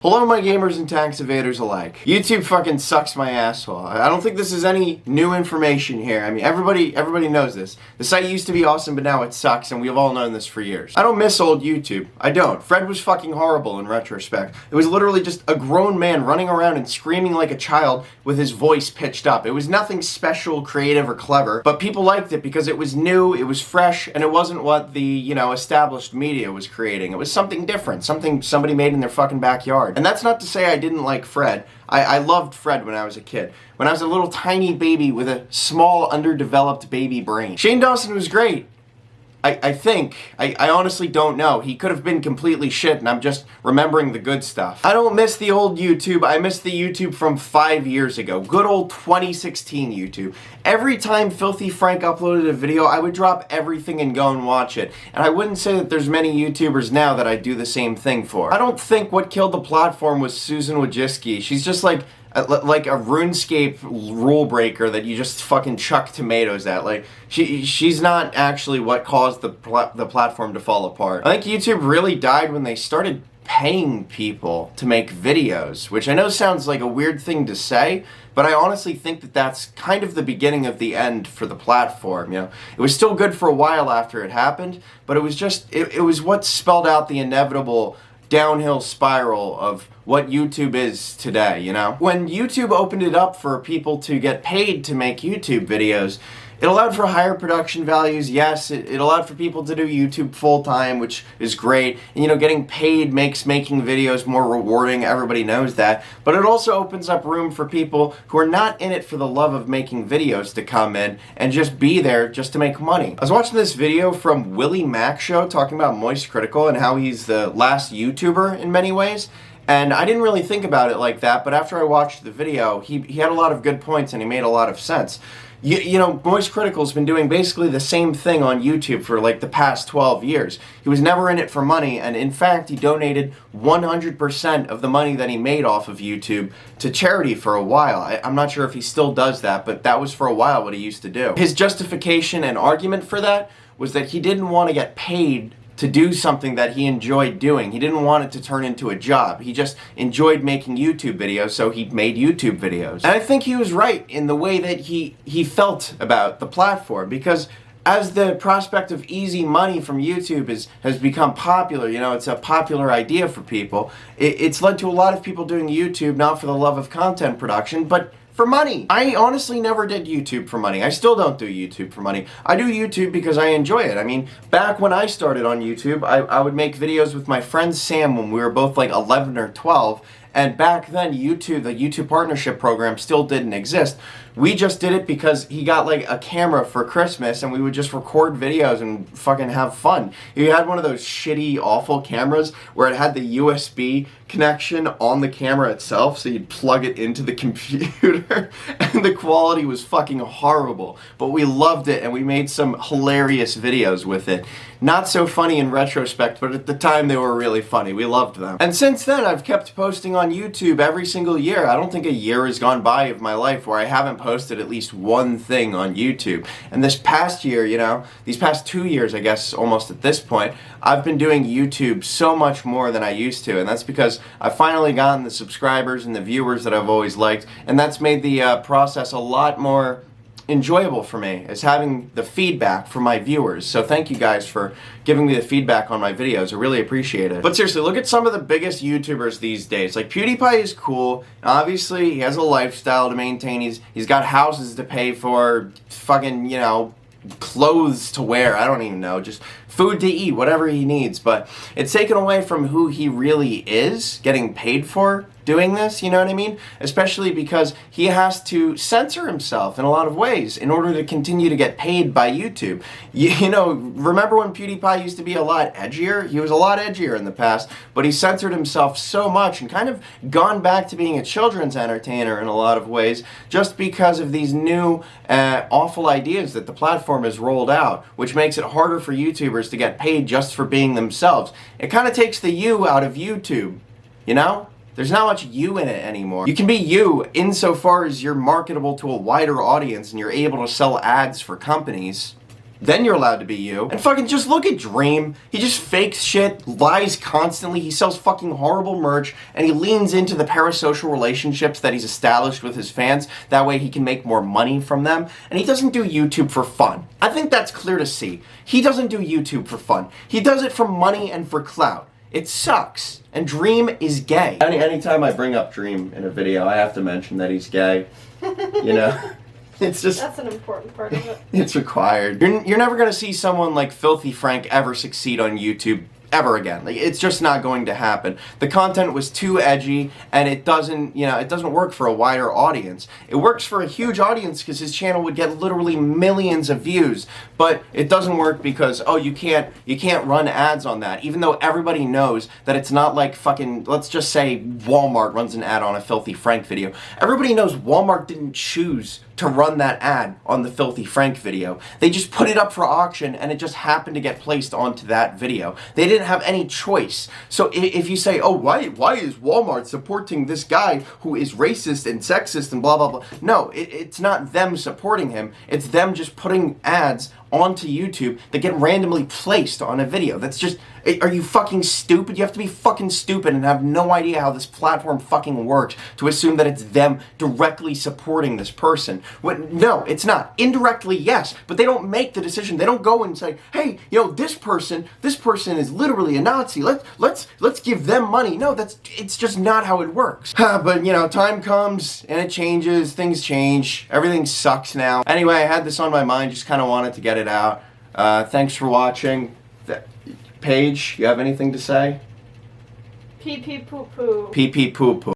Hello my gamers and tax evaders alike. YouTube fucking sucks my asshole. I don't think this is any new information here. I mean, everybody knows this. The site used to be awesome, but now it sucks, and we've all known this for years. I don't miss old YouTube. I don't. Fred was fucking horrible in retrospect. It was literally just a grown man running around and screaming like a child with his voice pitched up. It was nothing special, creative, or clever, but people liked it because it was new, it was fresh, and it wasn't what the, established media was creating. It was something different, something somebody made in their fucking backyard. And that's not to say I didn't like Fred. I loved Fred when I was a kid. When I was a little tiny baby with a small, underdeveloped baby brain. Shane Dawson was great. I think. I honestly don't know. He could have been completely shit, and I'm just remembering the good stuff. I don't miss the old YouTube. I miss the YouTube from 5 years ago. Good old 2016 YouTube. Every time Filthy Frank uploaded a video, I would drop everything and go and watch it. And I wouldn't say that there's many YouTubers now that I do the same thing for. I don't think what killed the platform was Susan Wojcicki. She's just like a RuneScape rule breaker that you just fucking chuck tomatoes at. Like, she's not actually what caused the platform to fall apart. I think YouTube really died when they started paying people to make videos, which I know sounds like a weird thing to say, but I honestly think that that's kind of the beginning of the end for the platform. It was still good for a while after it happened, but it was just, it was what spelled out the inevitable downhill spiral of what YouTube is today, When YouTube opened it up for people to get paid to make YouTube videos, it allowed for higher production values. Yes, it allowed for people to do YouTube full-time, which is great. And, getting paid makes making videos more rewarding. Everybody knows that. But it also opens up room for people who are not in it for the love of making videos to come in and just be there just to make money. I was watching this video from Willie Mac Show talking about Moist Critical and how he's the last YouTuber in many ways. And I didn't really think about it like that, but after I watched the video, he had a lot of good points and he made a lot of sense. Moist Critical's been doing basically the same thing on YouTube for like the past 12 years. He was never in it for money, and in fact, he donated 100% of the money that he made off of YouTube to charity for a while. I'm not sure if he still does that, but that was for a while what he used to do. His justification and argument for that was that he didn't want to get paid to do something that he enjoyed doing. He didn't want it to turn into a job. He just enjoyed making YouTube videos, so he made YouTube videos. And I think he was right in the way that he felt about the platform, because as the prospect of easy money from YouTube has become popular, it's a popular idea for people, it's led to a lot of people doing YouTube not for the love of content production, but for money. I honestly never did YouTube for money. I still don't do YouTube for money. I do YouTube because I enjoy it. I mean, back when I started on YouTube, I would make videos with my friend Sam when we were both like 11 or 12. And back then, the YouTube partnership program still didn't exist. We just did it because he got like a camera for Christmas and we would just record videos and fucking have fun. He had one of those shitty, awful cameras where it had the USB connection on the camera itself, so you'd plug it into the computer and the quality was fucking horrible. But we loved it and we made some hilarious videos with it. Not so funny in retrospect, but at the time they were really funny. We loved them. And since then, I've kept posting on YouTube every single year. I don't think a year has gone by of my life where I haven't posted at least one thing on YouTube. And this past year, these past 2 years, I guess, almost at this point, I've been doing YouTube so much more than I used to. And that's because I've finally gotten the subscribers and the viewers that I've always liked. And that's made the process a lot more enjoyable for me, is having the feedback from my viewers. So thank you guys for giving me the feedback on my videos. I really appreciate it. But seriously, look at some of the biggest YouTubers these days. Like, PewDiePie is cool. Obviously, he has a lifestyle to maintain. He's got houses to pay for, fucking, clothes to wear. I don't even know. Just food to eat, whatever he needs. But it's taken away from who he really is, getting paid for doing this, you know what I mean? Especially because he has to censor himself in a lot of ways in order to continue to get paid by YouTube. Remember when PewDiePie used to be a lot edgier? He was a lot edgier in the past, but he censored himself so much and kind of gone back to being a children's entertainer in a lot of ways just because of these new awful ideas that the platform has rolled out, which makes it harder for YouTubers to get paid just for being themselves. It kind of takes the you out of YouTube, There's not much you in it anymore. You can be you insofar as you're marketable to a wider audience and you're able to sell ads for companies. then you're allowed to be you. And fucking just look at Dream. He just fakes shit, lies constantly, he sells fucking horrible merch, and he leans into the parasocial relationships that he's established with his fans. That way he can make more money from them. And he doesn't do YouTube for fun. I think that's clear to see. He doesn't do YouTube for fun. He does it for money and for clout. It sucks. And Dream is gay. Anytime I bring up Dream in a video, I have to mention that he's gay. You know? It's just... That's an important part of it. It's required. You're never gonna see someone like Filthy Frank ever succeed on YouTube ever again. Like, it's just not going to happen. The content was too edgy, and it doesn't, you know, it doesn't work for a wider audience. It works for a huge audience because his channel would get literally millions of views, but it doesn't work because, oh, you can't run ads on that, even though everybody knows that it's not like fucking, let's just say Walmart runs an ad on a Filthy Frank video. Everybody knows Walmart didn't choose to run that ad on the Filthy Frank video. They just put it up for auction, and it just happened to get placed onto that video. They didn't have any choice. So if you say, oh, why is Walmart supporting this guy who is racist and sexist and blah, blah, blah. No, it's not them supporting him. It's them just putting ads onto YouTube that get randomly placed on a video. That's just, are you fucking stupid? You have to be fucking stupid and have no idea how this platform fucking works to assume that it's them directly supporting this person. No, it's not. Indirectly, yes, but they don't make the decision. They don't go and say, hey, you know, this person is literally a Nazi. Let's give them money. No, it's just not how it works. But, you know, time comes and it changes. Things change. Everything sucks now. Anyway, I had this on my mind. Just kind of wanted to get it out. Thanks for watching. Paige, you have anything to say? Pee pee poo poo. Pee pee poo poo.